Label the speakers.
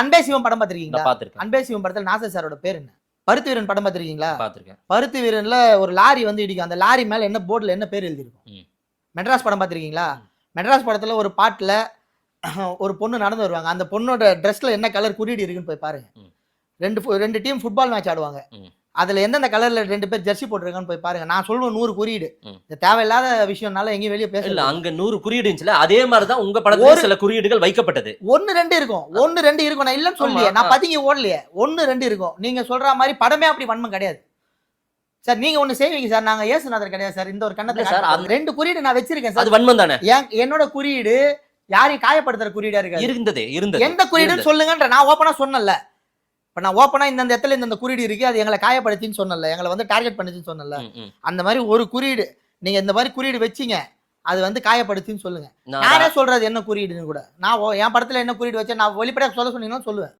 Speaker 1: அன்பே சிவம் படம் பார்த்திருக்கீங்களா?
Speaker 2: பாத்துருக்கேன்.
Speaker 1: அன்பே சிவம் படத்துல நாசர் சாரோட பேர் என்ன? பருத்தி வீரன் படம் பார்த்திருக்கீங்களா?
Speaker 2: பாத்துருக்கேன்.
Speaker 1: பருத்தி வீரன்ல ஒரு லாரி வந்து இடிக்கும். அந்த லாரி மேல என்ன போர்டுல என்ன பேர் எழுதிருக்கும்? மெட்ராஸ் படம் பார்த்திருக்கீங்களா? மெட்ராஸ் படத்துல ஒரு பாட்டுல ஒரு பொண்ணு நடந்து வருவாங்க. அந்த பொண்ணோட ட்ரெஸ்ல என்ன கலர் குறியீடு இருக்குன்னு போய் பாருங்க. ரெண்டு டீம் ஃபுட்பால் மேட்ச் ஆடுவாங்க. அதுல எந்தெந்த கலர்ல 2 பேர் ஜெர்சி போட்டிருக்கான்னு போய் பாருங்க. நான் சொல்லுவேன் 100 குறியீடு. இது தேவையில்லாத விஷயம்னால எங்கேயும் வெளியே பேச
Speaker 2: இல்ல. அங்க 100 குறியீடு இருந்துச்சுல, அதே மாதிரிதான் உங்க படத்துல சில குறியீடுகள் வைக்கப்பட்டது.
Speaker 1: 1 2 இருக்கும். 1 2 இருக்கும். நான் இல்லன்னு சொல்லியே. நான் பதுங்கி ஓடலையே. 1 2 இருக்கும். நீங்க சொல்ற மாதிரி படமே அப்படி வன்மம் கிடையாது சார். நீங்க ஒண்ணு செய்வீங்க சார். நாங்க ஏசுநாதர் கிடையாது சார். இந்த ஒரு கண்ணத்தை
Speaker 2: சார்
Speaker 1: 2 குறியீடு நான் வச்சிருக்கேன் சார்.
Speaker 2: அது வன்மம் தானே?
Speaker 1: என்னோட குறியீடு யாரையும் காயப்படுத்துற குறியீடா இருக்காது.
Speaker 2: இருந்தது.
Speaker 1: எந்த குறியீடுன்னு சொல்லுங்கன்ற நான் ஓப்பனா சொன்னல. இப்ப நான் ஓப்பனா இந்த இடத்துல இந்த குறியீடு இருக்கு, அது எங்களை காயப்படுத்தின்னு சொன்னல, எங்களை வந்து டார்கெட் பண்ணிச்சுன்னு சொன்னல. அந்த மாதிரி ஒரு குறியீடு நீங்க இந்த மாதிரி குறியீடு வச்சீங்க, அது வந்து காயப்படுத்தின்னு சொல்லுங்க. நானே சொல்றது என்ன குறியீடுன்னு கூட. நான் என் படத்துல என்ன குறியீடு வச்சேன் நான் வெளிப்படையா சொல்ல சொன்னீங்கன்னா சொல்லுவேன்.